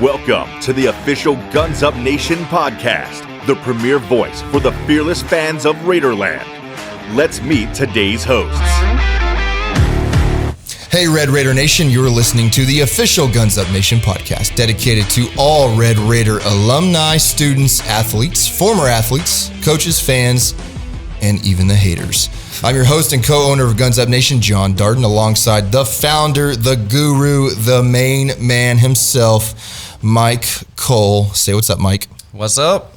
Welcome to the official Guns Up Nation podcast, the premier voice for the fearless fans of Raiderland. Let's meet today's hosts. Hey, Red Raider Nation, you're listening to the official Guns Up Nation podcast, dedicated to all Red Raider alumni, students, athletes, former athletes, coaches, fans, and even the haters. I'm your host and co-owner of Guns Up Nation, John Darden, alongside the founder, the guru, the main man himself, Mike Cole. Say what's up, Mike. What's up?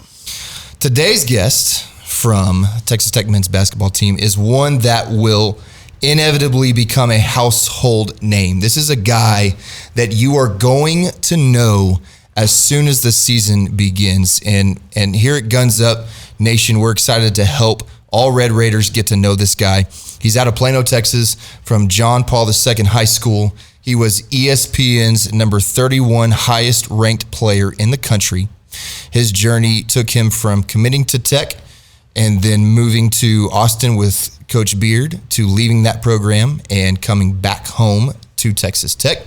Today's guest from Texas Tech men's basketball team is one that will inevitably become a household name. This is a guy that you are going to know as soon as the season begins. And here at Guns Up Nation, we're excited to help all Red Raiders get to know this guy. He's out of Plano, Texas, from John Paul II High School. He was ESPN's number 31 highest ranked player in the country. His journey took him from committing to Tech and then moving to Austin with Coach Beard, to leaving that program and coming back home to Texas Tech.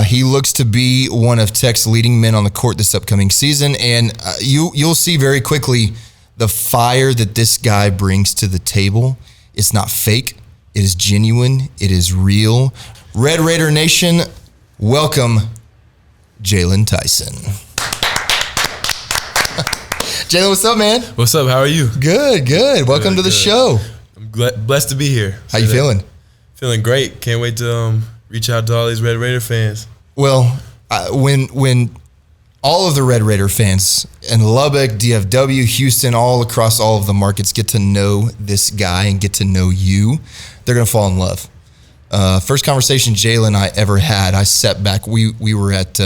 He looks to be one of Tech's leading men on the court this upcoming season, and you'll see very quickly the fire that this guy brings to the table. It's not fake. It is genuine. It is real. Red Raider Nation, welcome Jaylon Tyson. Jaylon, what's up, man? What's up? How are you? Good. Welcome to the show. I'm blessed to be here. How you feeling? Feeling great. Can't wait to reach out to all these Red Raider fans. Well, when all of the Red Raider fans in Lubbock, DFW, Houston, all across all of the markets get to know this guy and get to know you, they're going to fall in love. First conversation Jaylon and I ever had, I sat back. We were at,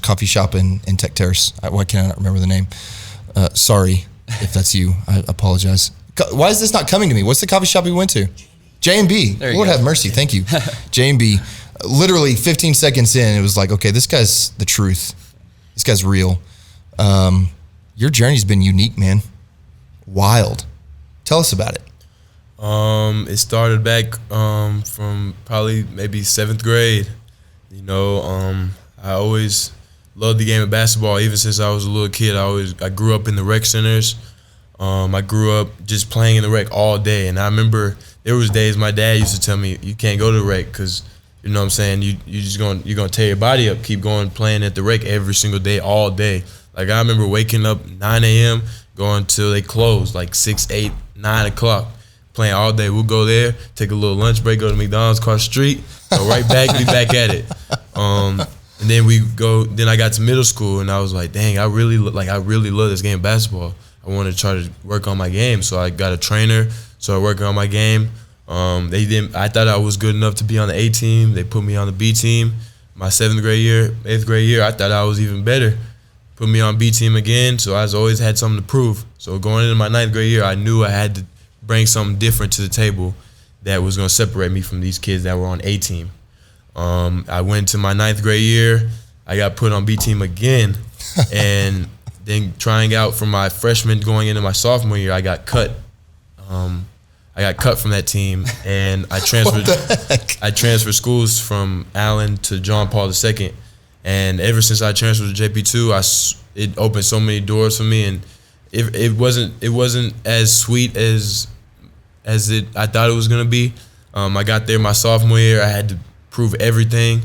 coffee shop in Tech Terrace. Why can't I not remember the name? Sorry if that's you. I apologize. Why is this not coming to me? What's the coffee shop we went to? J&B. Lord have mercy. Thank you. J&B. Literally 15 seconds in, it was like, okay, this guy's the truth. This guy's real. Your journey's been unique, man. Wild. Tell us about it. It started back from probably maybe 7th grade. I always loved the game of basketball. Even since I was a little kid, I grew up in the rec centers. I grew up just playing in the rec all day, and I remember there was days my dad used to tell me, "You can't go to the rec because you know what I'm saying, you're gonna tear your body up. Keep going playing at the rec every single day, all day." Like I remember waking up 9 a.m. going till they closed, like 6, 8, 9 o'clock, playing all day. We'll go there, take a little lunch break, go to McDonald's across the street, go right back, be back at it. And then then I got to middle school, and I was like, dang, I really love this game of basketball. I wanted to try to work on my game, so I got a trainer, started working on my game. I thought I was good enough to be on the A team. They put me on the B team. My 7th grade year, 8th grade year, I thought I was even better. Put me on B team again, so I always had something to prove. So going into my 9th grade year, I knew I had to bring something different to the table that was going to separate me from these kids that were on A team. I went to my 9th grade year. I got put on B team again, and then trying out for my freshman going into my sophomore year, I got cut. I got cut from that team, and I transferred. I transferred schools from Allen to John Paul II, and ever since I transferred to JP2, it opened so many doors for me, and it wasn't as sweet as I thought it was gonna be. I got there my sophomore year. I had to prove everything.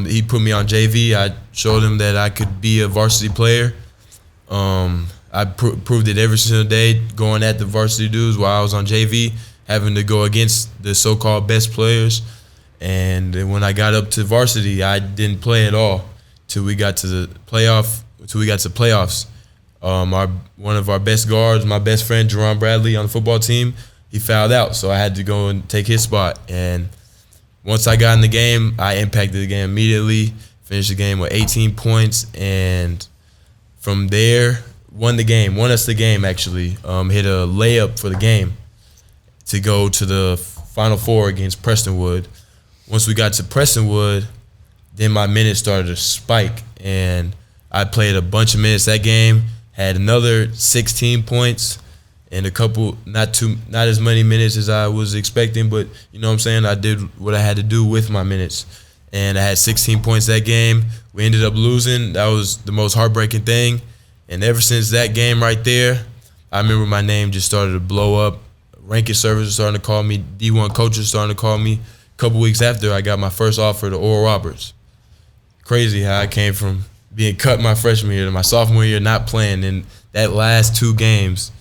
He put me on JV. I showed him that I could be a varsity player. I proved it every single day, going at the varsity dudes while I was on JV, having to go against the so-called best players. And then when I got up to varsity, I didn't play at all till we got to the playoffs. One of our best guards, my best friend, Jerron Bradley on the football team, he fouled out, so I had to go and take his spot. And once I got in the game, I impacted the game immediately, finished the game with 18 points, and from there, won us the game actually, hit a layup for the game to go to the Final Four against Prestonwood. Once we got to Prestonwood, then my minutes started to spike, and I played a bunch of minutes that game, had another 16 points, and a couple, not as many minutes as I was expecting, but you know what I'm saying, I did what I had to do with my minutes. and I had 16 points that game. We ended up losing. That was the most heartbreaking thing. And ever since that game right there, I remember my name just started to blow up. Ranking service was starting to call me. D1 coaches starting to call me. A couple weeks after, I got my first offer to Oral Roberts. Crazy how I came from being cut my freshman year to my sophomore year, not playing. In that last 2 games,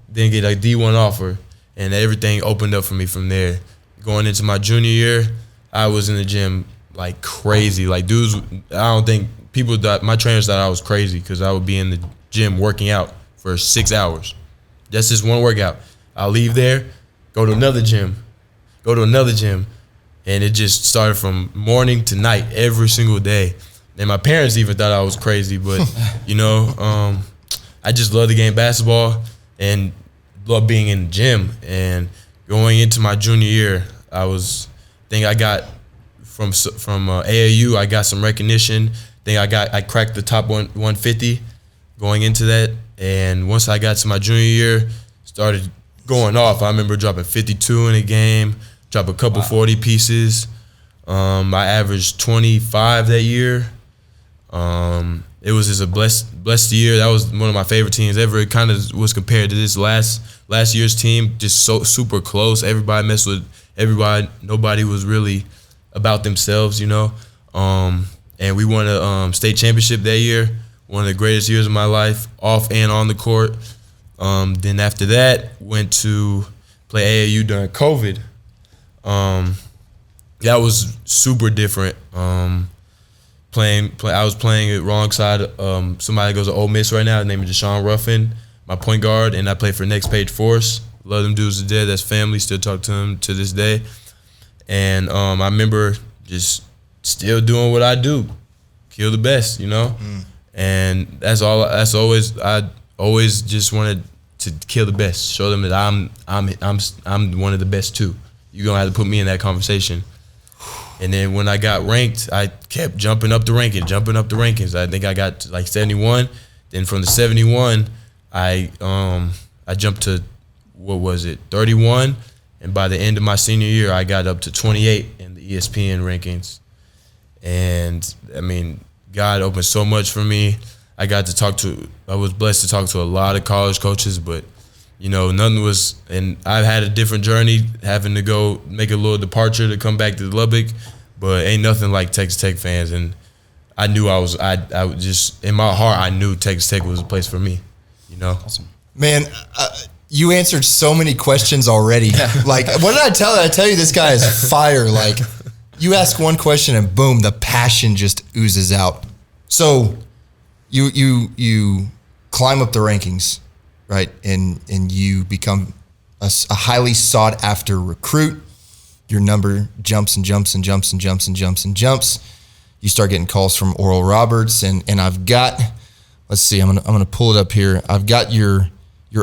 then get a D1 offer, and everything opened up for me from there. Going into my junior year, I was in the gym like crazy. Like dudes, I don't think people thought, my trainers thought I was crazy because I would be in the gym working out for 6 hours. That's just one workout. I'll leave there, go to another gym, and it just started from morning to night every single day. And my parents even thought I was crazy, but I just love the game of basketball and love being in the gym. And going into my junior year, I got from AAU, I got some recognition. I cracked the top 150 going into that. And once I got to my junior year, started going off. I remember dropping 52 in a game, drop a couple 40 pieces. I averaged 25 that year. It was just a blessed year. That was one of my favorite teams ever. It kind of was compared to this last year's team, just so super close. Everybody messed with everybody. Nobody was really about themselves, And we won a state championship that year. One of the greatest years of my life, off and on the court. Then after that, went to play AAU during COVID. That was super different. I was playing it wrong side. Somebody goes to Ole Miss right now. His name is Deshaun Ruffin, my point guard, and I play for Next Page Force. Love them dudes to death. That's family. Still talk to them to this day. And I remember just still doing what I do, kill the best, And that's all. I always just wanted to kill the best, show them that I'm one of the best too. You're gonna have to put me in that conversation. And then when I got ranked, I kept jumping up the rankings. I think I got to like 71. Then from the 71, I jumped to 31. And by the end of my senior year, I got up to 28 in the ESPN rankings. And I mean, God opened so much for me. I was blessed to talk to a lot of college coaches, but nothing was, and I've had a different journey, having to go make a little departure to come back to Lubbock, but ain't nothing like Texas Tech fans. And I knew I was just, in my heart, I knew Texas Tech was a place for me, Awesome. Man, you answered so many questions already. Like, what did I tell you? I tell you this guy is fire. Like, you ask one question and boom, the passion just oozes out. So you climb up the rankings, right? And you become a highly sought after recruit. Your number jumps and jumps and jumps and jumps and jumps and jumps. You start getting calls from Oral Roberts, and I've got, let's see, I'm gonna pull it up here. I've got your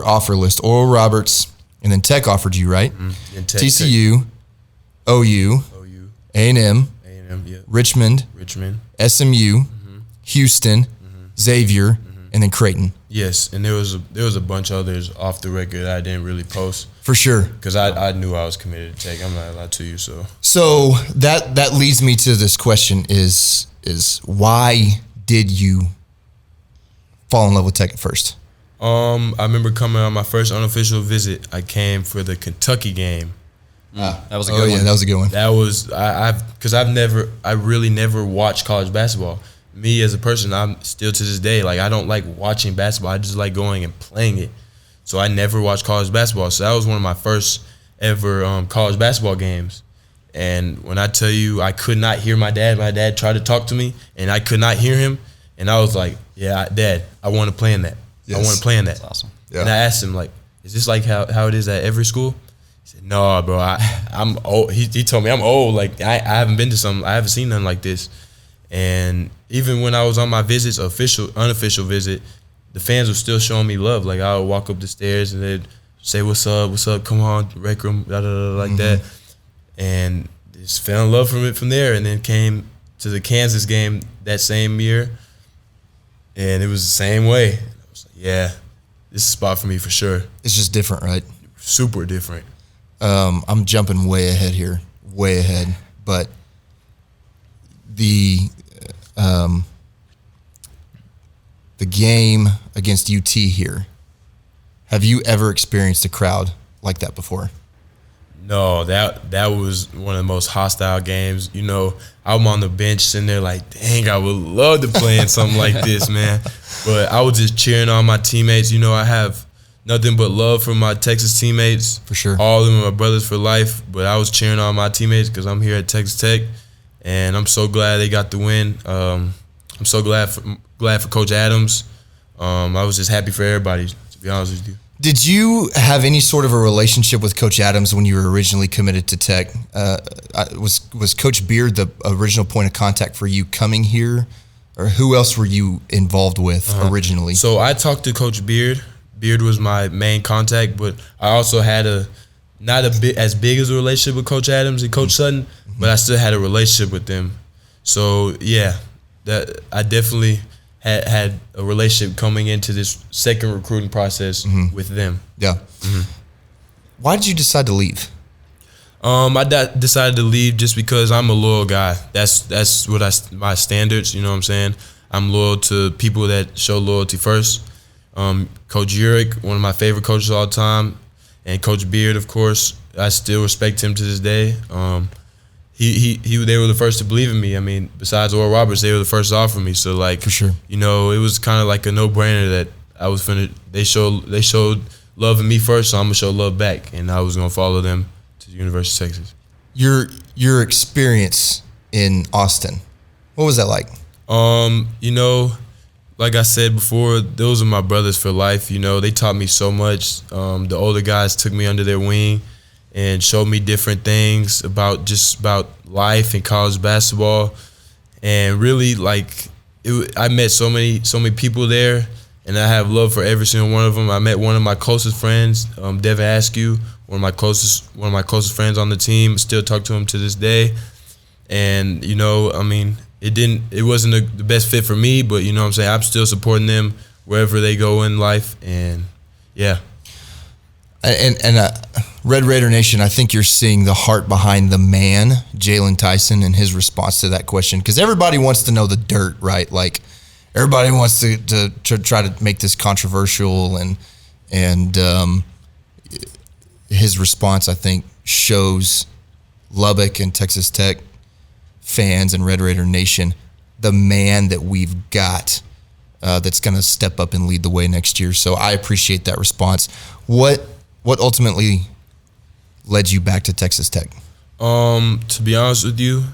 offer list. Oral Roberts, and then Tech offered you, right? Mm-hmm. TCU, OU, A&M, yeah. Richmond, SMU, Houston, Xavier, and then Creighton. Yes, and there was a bunch of others off the record that I didn't really post. For sure. Because I knew I was committed to Tech. I'm not allowed to you, so. So that leads me to this question is why did you fall in love with Tech at first? I remember coming on my first unofficial visit. I came for the Kentucky game. That was a good one. Yeah, that was a good one. That was because I really never watched college basketball. Me as a person, I'm still to this day, like, I don't like watching basketball. I just like going and playing it. So I never watched college basketball. So that was one of my first ever college basketball games. And when I tell you, I could not hear my dad tried to talk to me, and I could not hear him. And I was like, yeah, Dad, I want to play in that. Yes. I want to play in that. That's awesome. Yeah. And I asked him, like, is this like how it is at every school? He said, no, bro, I'm old. He told me I'm old. Like, I haven't been to something. I haven't seen nothing like this. And even when I was on my visits, unofficial visit, the fans were still showing me love. Like, I would walk up the stairs and they'd say, what's up, come on, rec room, like that. And just fell in love from there, and then came to the Kansas game that same year, and it was the same way. I was like, yeah, this is a spot for me for sure. It's just different, right? Super different. I'm jumping way ahead here, but the game against UT here. Have you ever experienced a crowd like that before? No, that was one of the most hostile games. You know, I'm on the bench sitting there like, dang, I would love to play in something like this, man. But I was just cheering on my teammates. You know, I have nothing but love for my Texas teammates. For sure. All of them are my brothers for life. But I was cheering on my teammates because I'm here at Texas Tech, and I'm so glad they got the win. I'm so glad for Coach Adams. I was just happy for everybody, to be honest with you. Did you have any sort of a relationship with Coach Adams when you were originally committed to Tech? Was Coach Beard the original point of contact for you coming here, or who else were you involved with originally? So I talked to Coach Beard. Beard was my main contact, but I also had not as big as a relationship with Coach Adams and Coach Sutton, but I still had a relationship with them. So yeah, that I definitely had a relationship coming into this second recruiting process with them. Yeah. Why did you decide to leave? I decided to leave just because I'm a loyal guy. That's what my standards. You know what I'm saying? I'm loyal to people that show loyalty first. Coach Urick, one of my favorite coaches of all time, and Coach Beard, of course. I still respect him to this day. They were the first to believe in me. I mean, besides Oral Roberts, they were the first to offer me. So like, for sure, you know, it was kind of like a no-brainer that I was finna. They showed love in me first, so I'm gonna show love back, and I was gonna follow them to the University of Texas. Your experience in Austin, what was that like? You know, like I said before, those are my brothers for life. You know, they taught me so much. The older guys took me under their wing and showed me different things about life and college basketball, and really I met so many people there, and I have love for every single one of them. I met one of my closest friends, Devin Askew, one of my closest friends on the team. Still talk to him to this day, and you know, I mean, it wasn't the best fit for me, but you know what I'm saying, I'm still supporting them wherever they go in life, and yeah. And Red Raider Nation, I think you're seeing the heart behind the man, Jaylon Tyson, and his response to that question. Because everybody wants to know the dirt, right? Like, everybody wants to try to make this controversial, and his response, I think, shows Lubbock and Texas Tech fans and Red Raider Nation the man that we've got that's going to step up and lead the way next year. So I appreciate that response. What ultimately led you back to Texas Tech? To be honest with you,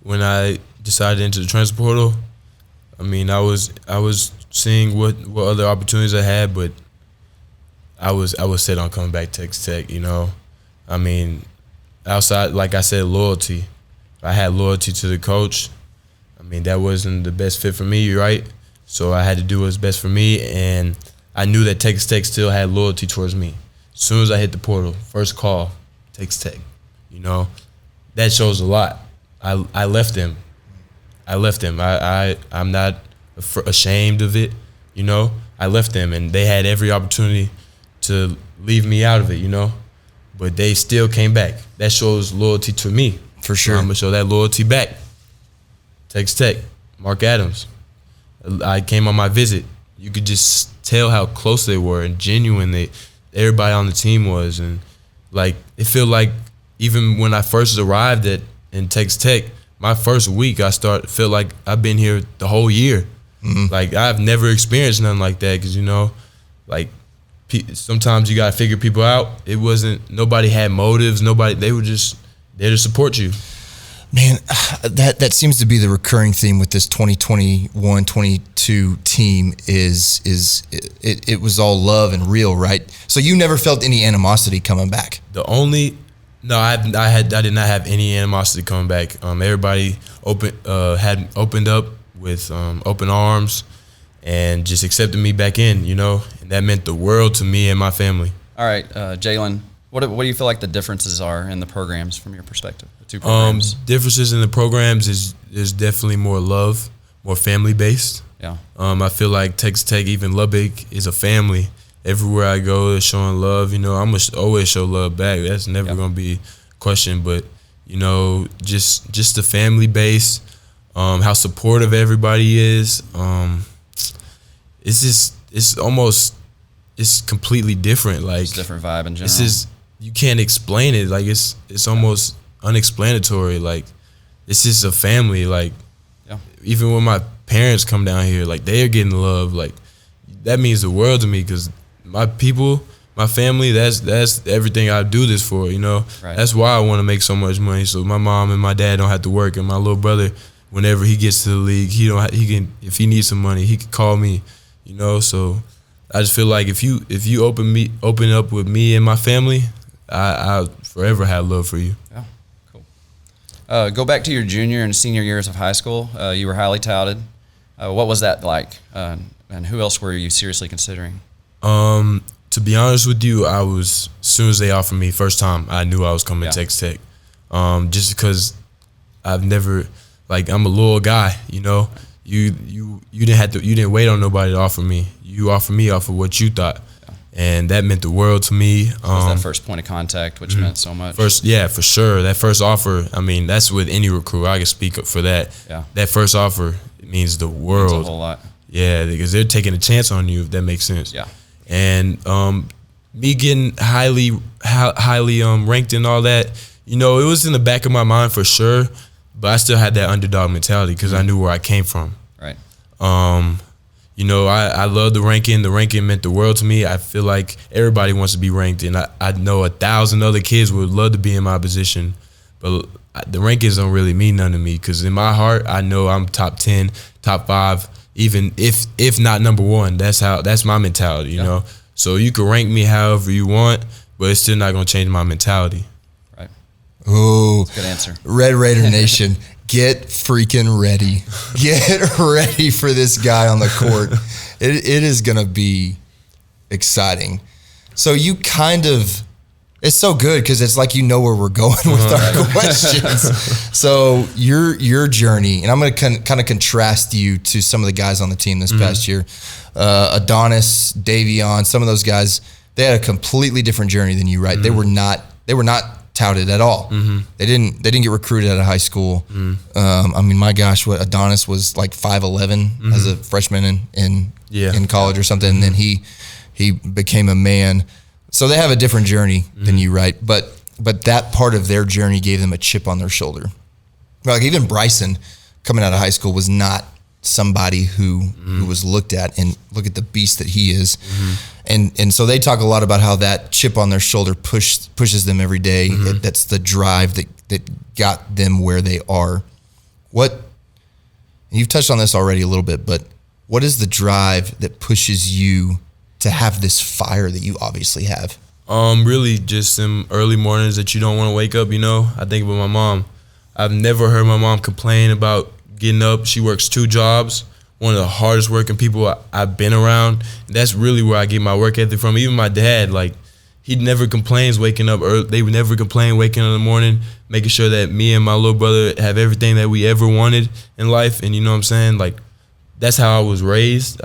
when I decided to enter the transfer portal, I mean, I was seeing what other opportunities I had, but I was set on coming back to Texas Tech. You know, I mean, outside, like I said, loyalty. I had loyalty to the coach. I mean, that wasn't the best fit for me, right? So I had to do what's best for me, and I knew that Texas Tech still had loyalty towards me. As soon as I hit the portal, first call, Texas Tech. You know, that shows a lot. I left them. I'm not ashamed of it. You know, I left them, and they had every opportunity to leave me out of it. You know, but they still came back. That shows loyalty to me. For sure. So I'm gonna show that loyalty back. Texas Tech, Mark Adams. I came on my visit. You could just tell how close they were and genuine everybody on the team was, and like it felt like even when I first arrived in Texas Tech, my first week felt like I've been here the whole year. Like I've never experienced nothing like that, because you know, like sometimes you gotta figure people out. It wasn't, nobody had motives. They were just there to support you. Man, that seems to be the recurring theme with this 2021-22 team is it was all love and real, right? So you never felt any animosity coming back? I did not have any animosity coming back. Everybody had opened up with open arms and just accepted me back in, you know, and that meant the world to me and my family. All right, Jaylon, what do you feel like the differences are in the programs from your perspective? The two programs. Differences in the programs is definitely more love, more family based. Yeah. I feel like Texas Tech, even Lubbock, is a family. Everywhere I go, they're showing love. You know, I'm gonna always show love back. That's never gonna be a question. But you know, just the family base. how supportive everybody is. It's completely different. Like, It's a different vibe in general. it's just, you can't explain it. Like, it's almost unexplanatory. Like, it's just a family. Like, Yeah. even when my parents come down here, like, they are getting love. Like, that means the world to me, because my people, my family, that's everything I do this for, you know. Right. That's why I want to make so much money, so my mom and my dad don't have to work, and my little brother, whenever he gets to the league, he can, if he needs some money, he can call me, you know. So I just feel like if you open up with me and my family, I'll forever have love for you. Yeah, cool. Go back to your junior and senior years of high school. You were highly touted. What was that like? And who else were you seriously considering? To be honest with you, as soon as they offered me first time, I knew I was coming to Texas Tech. Just because I've never, like, I'm a loyal guy, you know. You didn't wait on nobody to offer me. You offered me off of what you thought. And that meant the world to me. Was that first point of contact, which meant so much? Yeah, for sure. That first offer, I mean, that's with any recruit. I can speak up for that. Yeah. That first offer means the world. Means a whole lot. Yeah, because they're taking a chance on you, if that makes sense. Yeah. And me getting highly ranked and all that, you know, it was in the back of my mind for sure, but I still had that underdog mentality because I knew where I came from. Right. You know, I love the ranking. The ranking meant the world to me. I feel like everybody wants to be ranked, and I know 1,000 other kids would love to be in my position, but the rankings don't really mean nothing to me, because in my heart, I know I'm top 10, top 5, even if not number 1. That's my mentality, you know. So you can rank me however you want, but it's still not gonna change my mentality. Right. Ooh, Good answer. Red Raider Nation, get freaking ready. Get ready for this guy on the court. It is gonna be exciting. So you kind of, it's so good because it's like you know where we're going with our questions. So your journey, and I'm going to kind of contrast you to some of the guys on the team this past year. Adonis, Davion, some of those guys, they had a completely different journey than you, right? They were not touted at all. They didn't get recruited out of high school. I mean, my gosh, what Adonis was like 5'11" as a freshman in college or something, and then he became a man. So they have a different journey than you, right? But that part of their journey gave them a chip on their shoulder. Like even Bryson, coming out of high school, was not somebody who was looked at, and look at the beast that he is. And so they talk a lot about how that chip on their shoulder pushes them every day. That's the drive that got them where they are. And you've touched on this already a little bit, but what is the drive that pushes you to have this fire that you obviously have? Really just some early mornings that you don't want to wake up, you know. I think about my mom. I've never heard my mom complain about getting up. She works 2 jobs, one of the hardest working people I've been around. And that's really where I get my work ethic from. Even my dad, like, he never complains waking up early. They would never complain waking up in the morning, making sure that me and my little brother have everything that we ever wanted in life. And you know what I'm saying? Like, that's how I was raised.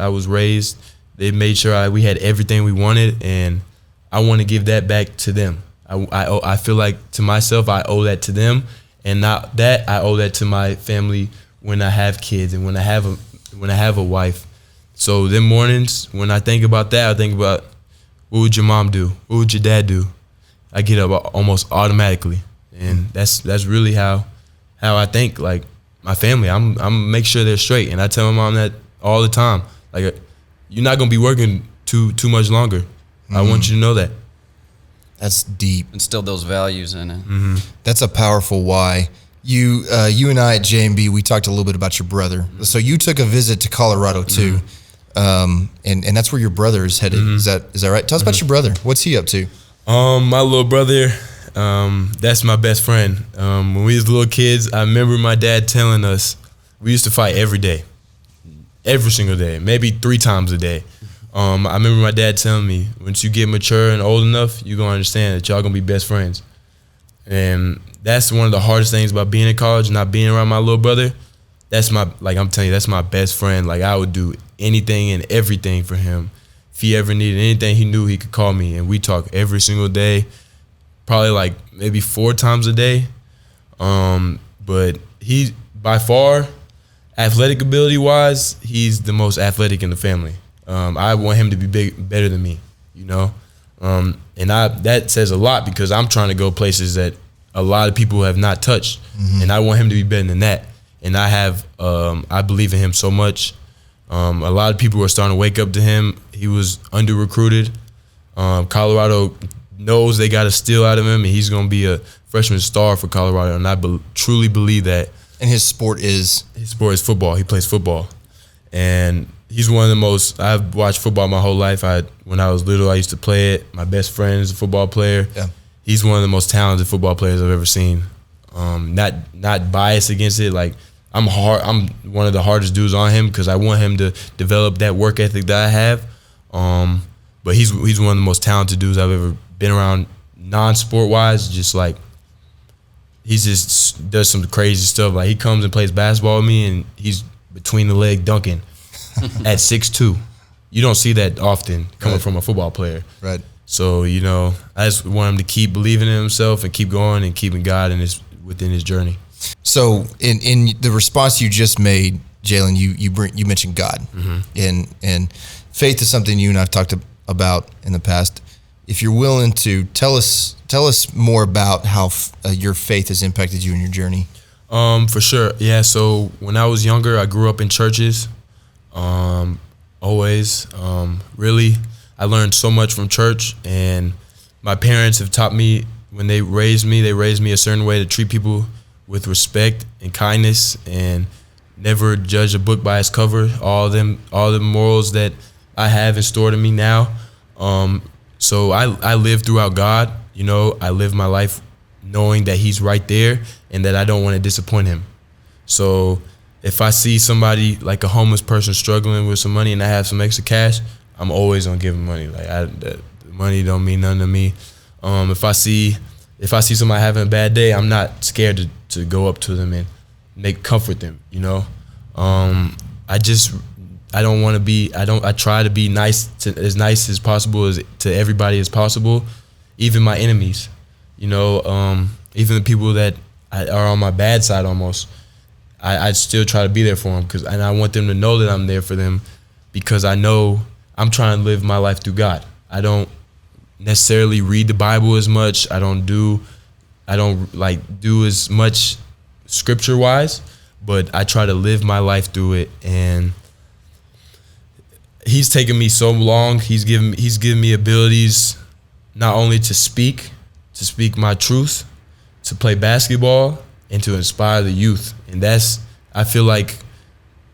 They made sure we had everything we wanted, and I want to give that back to them. I feel like, to myself, I owe that to them, and not that I owe that to my family when I have kids and when I have a wife. So them mornings, when I think about that, I think about, what would your mom do? What would your dad do? I get up almost automatically, and that's really how I think. Like, my family, I'm make sure they're straight, and I tell my mom that all the time. Like, you're not gonna be working too much longer. I want you to know that. That's deep. Instilled those values in it. That's a powerful why. You and I at JMB, we talked a little bit about your brother. So you took a visit to Colorado too, and that's where your brother is headed. Is that right? Tell us about your brother. What's he up to? My little brother, that's my best friend. When we was little kids, I remember my dad telling us we used to fight every day. Every single day, maybe 3 times a day. I remember my dad telling me, once you get mature and old enough, you're going to understand that y'all going to be best friends. And that's one of the hardest things about being in college, not being around my little brother. I'm telling you, that's my best friend. Like, I would do anything and everything for him. If he ever needed anything, he knew he could call me, and we talk every single day, probably like maybe 4 times a day. But he, by far, athletic ability wise, he's the most athletic in the family. I want him to be better than me, you know, and that says a lot because I'm trying to go places that a lot of people have not touched, and I want him to be better than that. And I believe in him so much. A lot of people are starting to wake up to him. He was under recruited. Colorado knows they got to steal out of him, and he's going to be a freshman star for Colorado. And I truly believe that. And his sport is football. He plays football, and he's one of the most. I've watched football my whole life. When I was little, I used to play it. My best friend is a football player. Yeah. He's one of the most talented football players I've ever seen. Not biased against it. Like I'm one of the hardest dudes on him because I want him to develop that work ethic that I have. But he's one of the most talented dudes I've ever been around, non-sport wise. Just like he just does some crazy stuff. Like he comes and plays basketball with me, and he's between the leg dunking at 6'2". You don't see that often coming from a football player. right. So, you know, I just want him to keep believing in himself and keep going and keeping God within his journey. So in the response you just made, Jaylon, you mentioned God, and faith is something you and I've talked about in the past. If you're willing to tell us more about how your faith has impacted you in your journey. For sure, yeah. So when I was younger, I grew up in churches. Always, really, I learned so much from church, and my parents have taught me when they raised me a certain way to treat people with respect and kindness, and never judge a book by its cover. All the morals that I have stored in me now. So I live throughout God. You know, I live my life knowing that He's right there and that I don't want to disappoint Him. So if I see somebody like a homeless person struggling with some money and I have some extra cash, I'm always gonna give them money. Like the money don't mean nothing to me. If I see somebody having a bad day, I'm not scared to go up to them and comfort them. You know, I try to be as nice as possible to everybody as possible, even my enemies. You know, even the people that are on my bad side almost. I still try to be there for them and I want them to know that I'm there for them because I know I'm trying to live my life through God. I don't necessarily read the Bible as much. I don't do as much scripture wise, but I try to live my life through it. And He's taken me so long. He's given me abilities not only to speak my truth, to play basketball, and to inspire the youth. And I feel like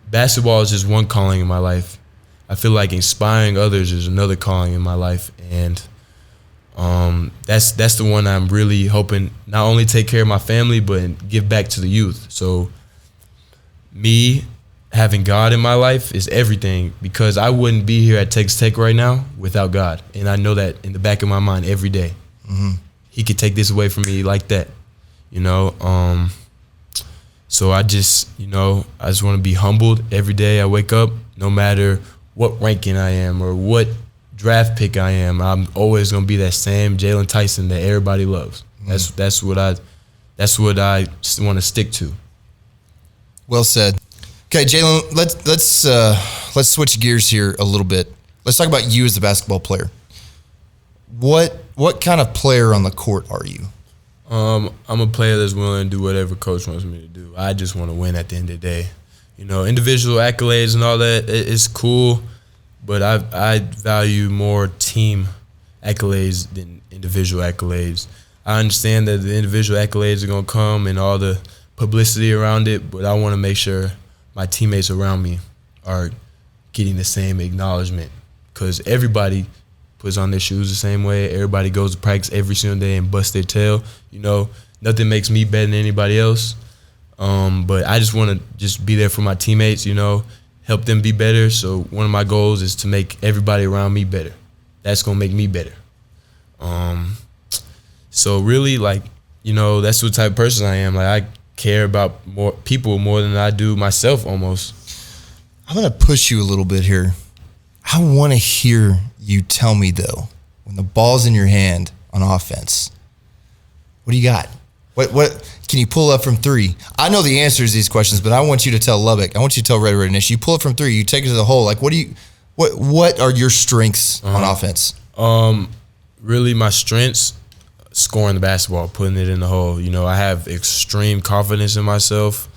basketball is just one calling in my life. I feel like inspiring others is another calling in my life. And that's the one I'm really hoping not only take care of my family, but give back to the youth. So me having God in my life is everything, because I wouldn't be here at Texas Tech right now without God. And I know that in the back of my mind every day. He could take this away from me like that, you know. So I just want to be humbled every day I wake up, no matter what ranking I am or what draft pick I am. I'm always going to be that same Jaylon Tyson that everybody loves. That's what I want to stick to. Well said. Okay, Jaylon, let's switch gears here a little bit. Let's talk about you as a basketball player. What kind of player on the court are you? I'm a player that's willing to do whatever coach wants me to do. I just want to win at the end of the day. You know, individual accolades and all that, it's cool, but I value more team accolades than individual accolades. I understand that the individual accolades are going to come and all the publicity around it, but I want to make sure my teammates around me are getting the same acknowledgement, because everybody puts on their shoes the same way. Everybody goes to practice every single day and busts their tail. You know, nothing makes me better than anybody else. But I just want to just be there for my teammates, you know, help them be better. So one of my goals is to make everybody around me better. That's going to make me better. So really, like, you know, that's what type of person I am. Like, I care about more people more than I do myself almost. I'm going to push you a little bit here. I want to hear you tell me, though, when the ball's in your hand on offense, what do you got? What can you pull up from 3? I know the answers to these questions, but I want you to tell Lubbock. I want you to tell Red Nish. You pull it from 3. You take it to the hole. Like, what are your strengths on offense? Really, my strengths: scoring the basketball, putting it in the hole. You know, I have extreme confidence in myself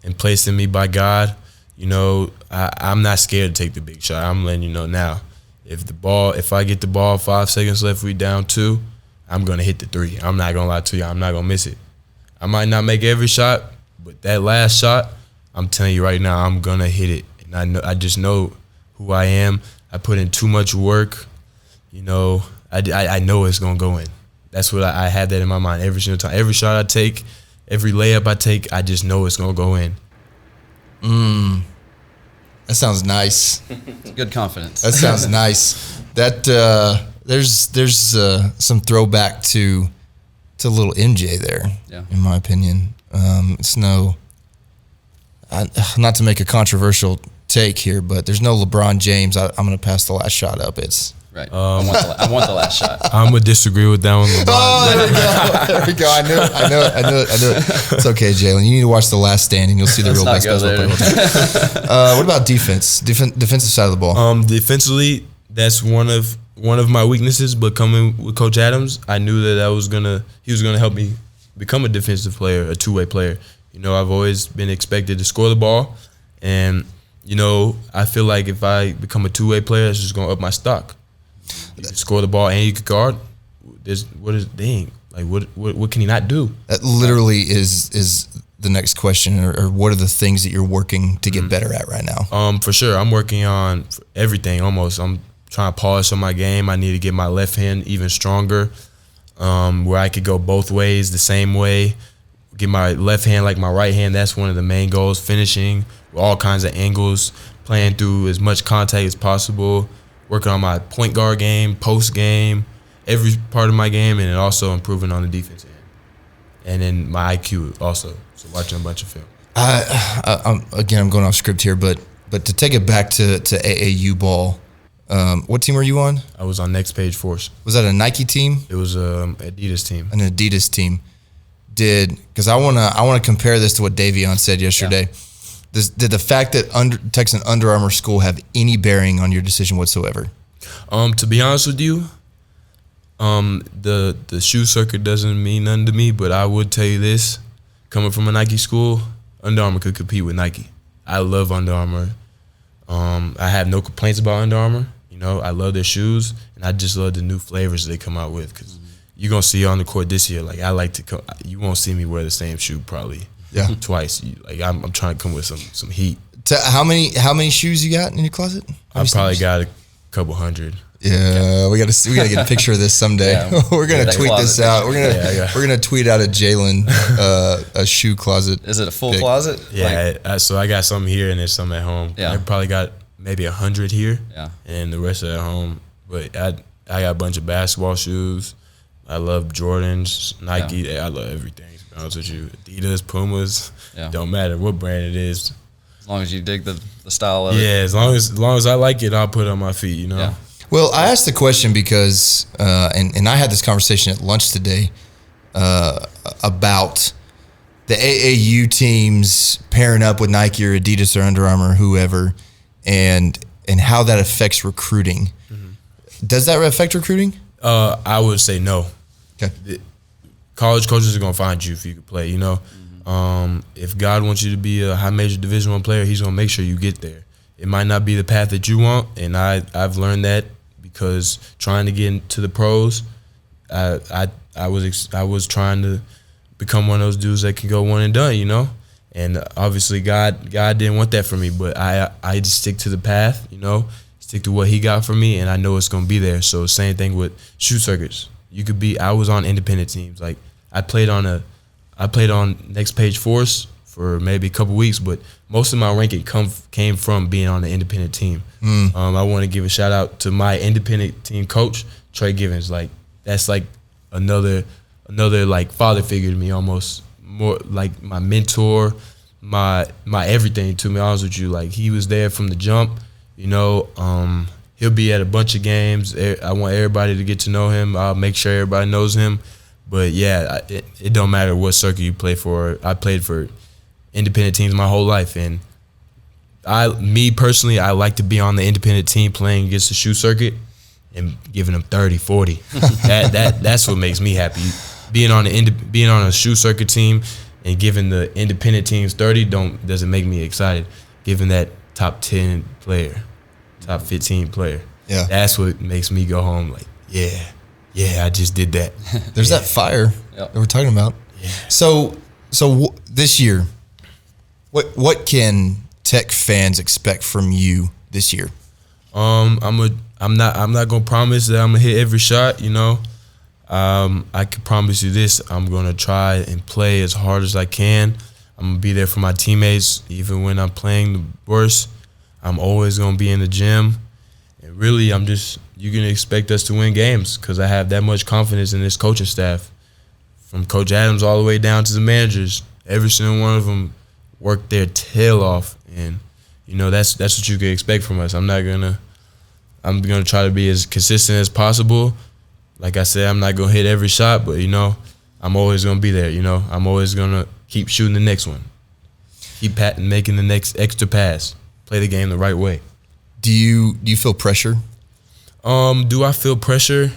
and placed in me by God. You know, I'm not scared to take the big shot. I'm letting you know now. If I get the ball 5 seconds left, we down 2, I'm gonna hit the 3. I'm not gonna lie to you. I'm not gonna miss it. I might not make every shot, but that last shot, I'm telling you right now, I'm gonna hit it. And I just know who I am. I put in too much work. You know, I know it's gonna go in. That's what I had that in my mind every single time. Every shot I take, every layup I take, I just know it's gonna go in. That sounds nice. Good confidence. That sounds nice. That there's some throwback to little MJ there. Yeah. In my opinion, it's not to make a controversial take here, but there's no LeBron James. I'm going to pass the last shot up. It's right. I want the last shot. I'm gonna disagree with that one. oh, there we go. I knew it. It's okay, Jaylon. You need to watch The Last Stand, and you'll see the real best basketball player. What about defense? Defensive side of the ball. Defensively, that's one of my weaknesses. But coming with Coach Adams, I knew that he was gonna help me become a defensive player, a two-way player. You know, I've always been expected to score the ball, and you know, I feel like if I become a two-way player, it's just gonna up my stock. You can score the ball and you can guard. What can he not do? That literally is the next question, or what are the things that you're working to get better at right now? For sure, I'm working on everything almost. I'm trying to polish on my game. I need to get my left hand even stronger, where I could go both ways the same way. Get my left hand like my right hand. That's one of the main goals, finishing with all kinds of angles, playing through as much contact as possible, working on my point guard game, post game, every part of my game, and then also improving on the defense end. And then my IQ also, so watching a bunch of film. I'm going off script here, but to take it back to AAU ball, what team were you on? I was on Next Page Force. Was that a Nike team? It was an Adidas team. An Adidas team. Because I wanna compare this to what Davion said yesterday. Yeah. Did the fact that Texas Under Armour school have any bearing on your decision whatsoever? To be honest with you, the shoe circuit doesn't mean nothing to me, but I would tell you this: coming from a Nike school, Under Armour could compete with Nike. I love Under Armour. I have no complaints about Under Armour. You know, I love their shoes, and I just love the new flavors they come out with. Because you're gonna see on the court this year. Like, I like to come. You won't see me wear the same shoe probably twice. I'm trying to come with some heat. How many shoes you got in your closet? I probably got a couple hundred. Yeah, we gotta get a picture of this someday. Yeah, we're gonna tweet this out. We're gonna tweet out a Jaylon a shoe closet. Is it a full closet? Yeah, so I got some here and there's some at home. Yeah. I probably got maybe 100 here. Yeah, and the rest are at home. But I got a bunch of basketball shoes. I love Jordans, Nike. Yeah. I love everything. To be honest with you, Adidas, Pumas. Yeah. Don't matter what brand it is. As long as you dig the style of it. Yeah, as long as I like it, I'll put it on my feet. You know. Yeah. Well, I asked the question because, and I had this conversation at lunch today about the AAU teams pairing up with Nike or Adidas or Under Armour, whoever, and how that affects recruiting. Mm-hmm. Does that affect recruiting? I would say no. Okay. College coaches are gonna find you if you can play. You know, if God wants you to be a high major Division I player, He's gonna make sure you get there. It might not be the path that you want, and I've learned that. Because trying to get into the pros, I was trying to become one of those dudes that can go one and done, you know. And obviously God didn't want that for me, but I just stick to the path, you know, stick to what He got for me, and I know it's gonna be there. So same thing with shoe circuits. I was on independent teams. Like I played on Next Page Force for maybe a couple weeks, but most of my ranking came from being on the independent team. I want to give a shout out to my independent team coach, Trey Givens. Like that's like another like father figure to me, almost more like my mentor, my everything. To be honest with you, like he was there from the jump. You know, he'll be at a bunch of games. I want everybody to get to know him. I'll make sure everybody knows him. But yeah, it don't matter what circuit you play for. I played for independent teams my whole life, and me personally, I like to be on the independent team playing against the shoe circuit and giving them 30, 40. That's what makes me happy. Being on a shoe circuit team and giving the independent teams 30 doesn't make me excited. Giving that top 10 player, top 15 player, that's what makes me go home like, yeah, I just did that. There's that fire that we're talking about. Yeah. So this year, what can Tech fans expect from you this year? I'm not gonna promise that I'm gonna hit every shot. I can promise you this: I'm gonna try and play as hard as I can. I'm gonna be there for my teammates, even when I'm playing the worst. I'm always gonna be in the gym, and really, you can expect us to win games because I have that much confidence in this coaching staff, from Coach Adams all the way down to the managers. Every single one of them worked their tail off, and that's what you can expect from us. I'm gonna try to be as consistent as possible. Like I said, I'm not gonna hit every shot, but I'm always gonna be there. I'm always gonna keep shooting the next one, keep making the next extra pass, play the game the right way. Do you feel pressure? Do I feel pressure?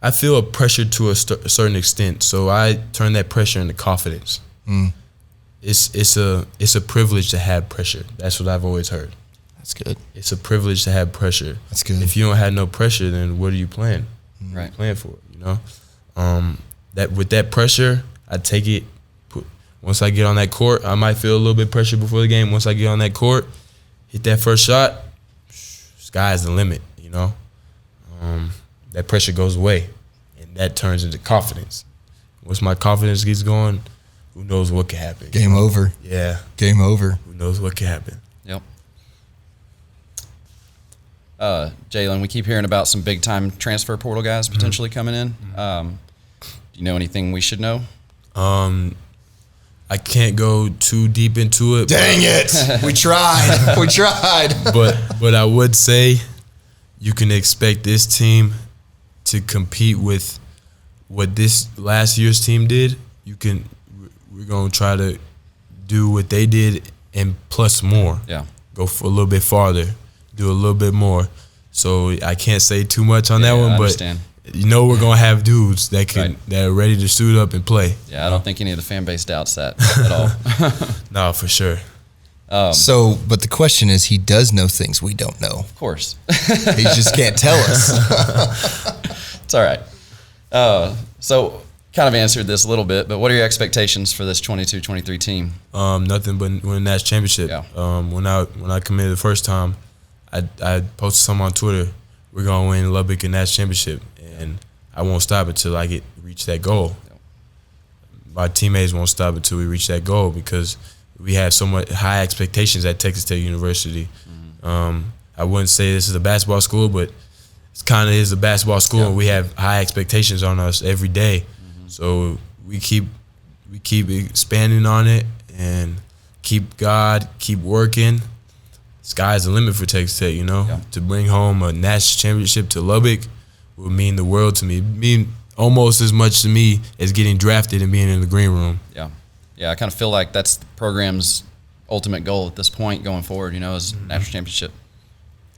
I feel a pressure to a certain extent, so I turn that pressure into confidence. It's a privilege to have pressure. That's what I've always heard. That's good. It's a privilege to have pressure. That's good. If you don't have no pressure, then what are you playing? Right. Playing for it, That with that pressure, I take it. Once I get on that court, I might feel a little bit of pressure before the game. Once I get on that court, hit that first shot, sky's the limit. That pressure goes away, and that turns into confidence. Once my confidence gets going, who knows what can happen? Game over. Yeah. Game over. Who knows what can happen? Yep. Jaylon, we keep hearing about some big-time transfer portal guys potentially coming in. Do you know anything we should know? I can't go too deep into it. Dang it! We tried. We tried. But I would say you can expect this team to compete with what this last year's team did. We're gonna try to do what they did and plus more. Yeah. Go for a little bit farther, do a little bit more. So I can't say too much on that one, I but understand. we're gonna have dudes that are ready to suit up and play. Yeah, I don't think any of the fan base doubts that at all. No, for sure. But the question is, he does know things we don't know. Of course. He just can't tell us. It's all right. So kind of answered this a little bit, but what are your expectations for this 22-23 team? Nothing but win a national championship. Yeah. When I committed the first time, I posted something on Twitter. We're gonna win Lubbock a national championship, and I won't stop until I reach that goal. Yep. My teammates won't stop until we reach that goal because we have so much high expectations at Texas Tech University. I wouldn't say this is a basketball school, but it kind of is a basketball school, and we have high expectations on us every day. So we keep expanding on it and keep working. Sky's the limit for Texas Tech, To bring home a national championship to Lubbock would mean the world to me. It'd mean almost as much to me as getting drafted and being in the green room. Yeah. Yeah, I kind of feel like that's the program's ultimate goal at this point going forward, is national championship.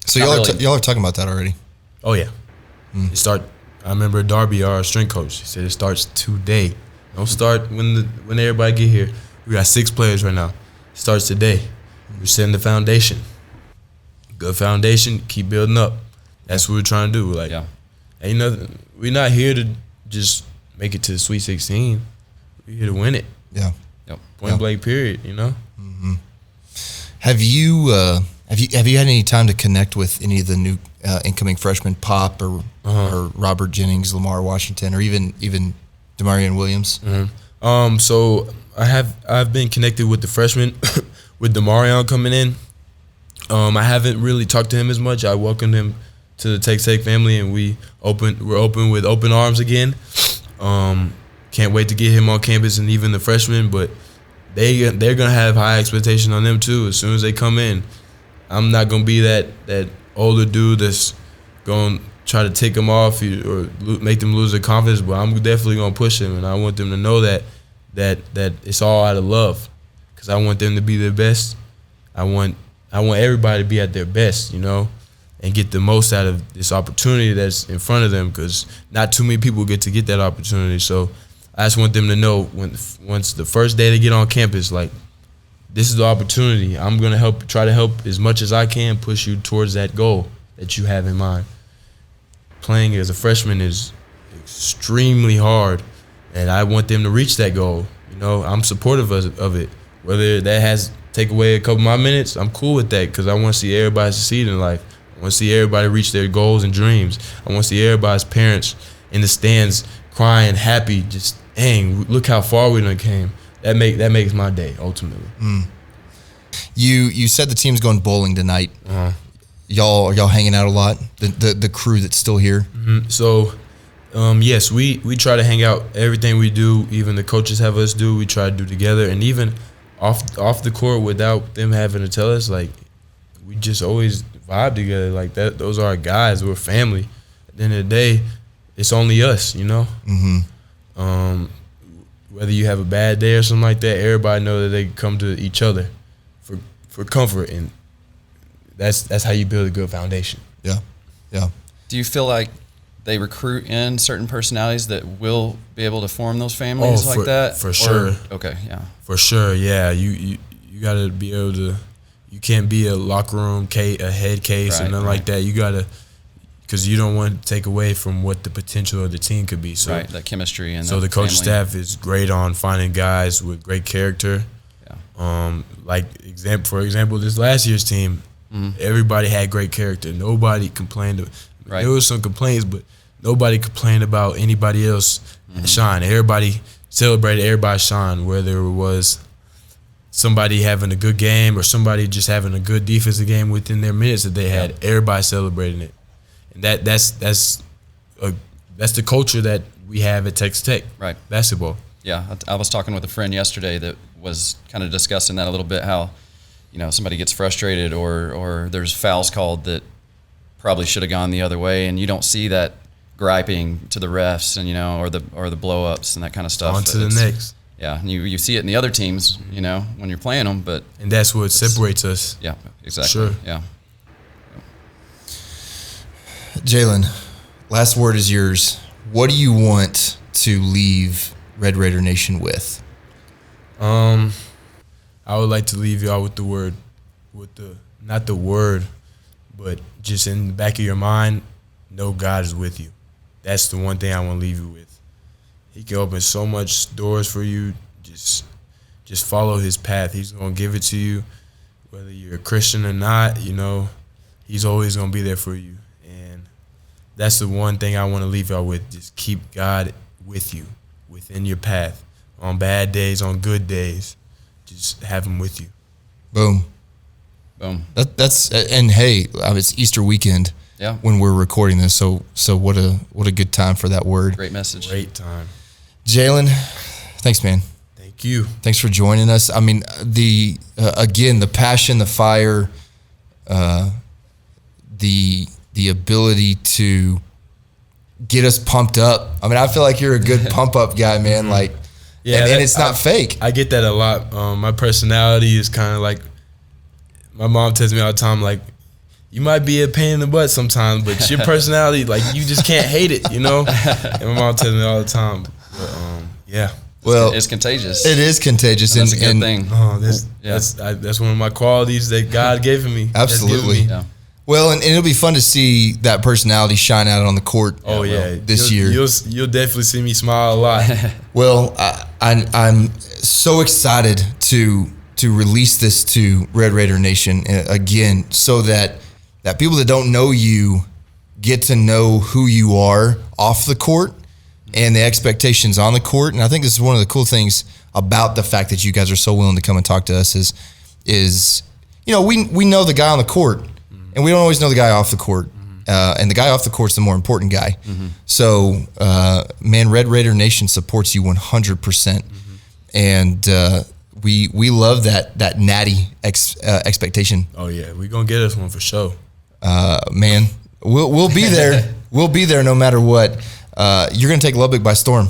So y'all are talking about that already? Oh, yeah. I remember Darby, our strength coach, he said it starts today. Don't start when everybody get here. We got 6 players right now. It starts today. We're setting the foundation. Good foundation, keep building up. That's what we're trying to do. And we're not here to just make it to the Sweet 16. We're here to win it. Yeah. Yep. Point blank period, Mm-hmm. Have you had any time to connect with any of the new incoming freshmen, Pop or Robert Jennings, Lamar Washington, or even Demarion Williams? Mm-hmm. So I've been connected with the freshmen, with Demarion coming in. I haven't really talked to him as much. I welcomed him to the Texas Tech family, and we're open with open arms again. Can't wait to get him on campus, and even the freshmen, but they're gonna have high expectations on them too. As soon as they come in, I'm not gonna be that older dude that's going try to take them off or make them lose their confidence, but I'm definitely gonna push them, and I want them to know that it's all out of love, because I want them to be their best. I want everybody to be at their best, and get the most out of this opportunity that's in front of them, because not too many people get to get that opportunity. So I just want them to know once the first day they get on campus, like, this is the opportunity. I'm gonna try to help as much as I can, push you towards that goal that you have in mind. Playing as a freshman is extremely hard, and I want them to reach that goal. I'm supportive of it. Whether that has take away a couple of my minutes, I'm cool with that, because I want to see everybody succeed in life. I want to see everybody reach their goals and dreams. I want to see everybody's parents in the stands crying, happy, just, dang, look how far we done came. That makes my day, ultimately. You said the team's going bowling tonight. Uh-huh. Y'all hanging out a lot? The crew that's still here? Mm-hmm. So, yes, we try to hang out. Everything we do, even the coaches have us do, we try to do together. And even off the court, without them having to tell us, like, we just always vibe together like that. Those are our guys. We're family. At the end of the day, it's only us, Mm-hmm. Whether you have a bad day or something like that, everybody know that they can come to each other for comfort, and that's how you build a good foundation. Yeah. Do you feel like they recruit in certain personalities that will be able to form those families like that? For sure. Okay, yeah. For sure, yeah. You got to be able to. You can't be a locker room a head case and nothing like that. You got to, because you don't want to take away from what the potential of the team could be. So that chemistry and so the coaching staff is great on finding guys with great character. Yeah. For example, this last year's team, everybody had great character. Nobody complained. There was some complaints, but nobody complained about anybody else shine. Everybody celebrated everybody shine, whether it was somebody having a good game or somebody just having a good defensive game within their minutes that they had. Yeah. Everybody celebrating it, and that's the culture that we have at Texas Tech. Right. Basketball. Yeah, I was talking with a friend yesterday that was kind of discussing that a little bit. How, somebody gets frustrated or there's fouls called that probably should have gone the other way, and you don't see that griping to the refs and or the blow ups and that kind of stuff. On to the next. Yeah, and you see it in the other teams, when you're playing them, and that's what separates us. Yeah, exactly. Sure. Yeah. Jaylon, last word is yours. What do you want to leave Red Raider Nation with? I would like to leave y'all with not the word, but just in the back of your mind, know God is with you. That's the one thing I want to leave you with. He can open so much doors for you. Just follow his path. He's going to give it to you. Whether you're a Christian or not, he's always going to be there for you. And that's the one thing I want to leave y'all with. Just keep God with you, within your path. On bad days, on good days, just have him with you. Boom. That's and hey, it's Easter weekend. Yeah. When we're recording this, so what a good time for that word. Great message. Great time. Jaylon, thanks, man. Thank you. Thanks for joining us. I mean, the passion, the fire, the ability to get us pumped up. I mean, I feel like you're a good pump up guy, man. Like, and it's not fake. I get that a lot. My personality is kind of like, my mom tells me all the time, like, you might be a pain in the butt sometimes, but your personality, like, you just can't hate it, And my mom tells me all the time. But, yeah. Well, it's contagious. It is contagious. And that's a good thing. That's one of my qualities that God gave me. Absolutely. Yeah. Well, and it'll be fun to see that personality shine out on the court. Oh yeah, this year you'll definitely see me smile a lot. Well, I'm so excited to release this to Red Raider Nation again, so that people that don't know you get to know who you are off the court and the expectations on the court. And I think this is one of the cool things about the fact that you guys are so willing to come and talk to us is we know the guy on the court, and we don't always know the guy off the court. And the guy off the court's the more important guy. So, man, Red Raider Nation supports you 100%. And we love that natty expectation. Oh yeah, we're gonna get us one for sure. Man, we'll be there. We'll be there no matter what. You're going to take Lubbock by storm,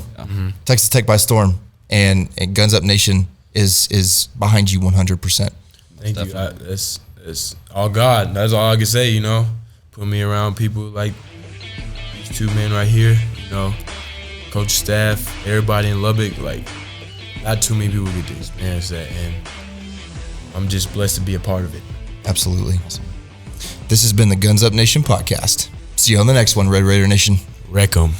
Texas Tech by storm, and Guns Up Nation is behind you 100%. Thank you. It's all God. That's all I can say, Put me around people like these two men right here, coach, staff, everybody in Lubbock. Like, not too many people get to experience that, and I'm just blessed to be a part of it. Absolutely. Awesome. This has been the Guns Up Nation podcast. See you on the next one, Red Raider Nation. Wreck 'em.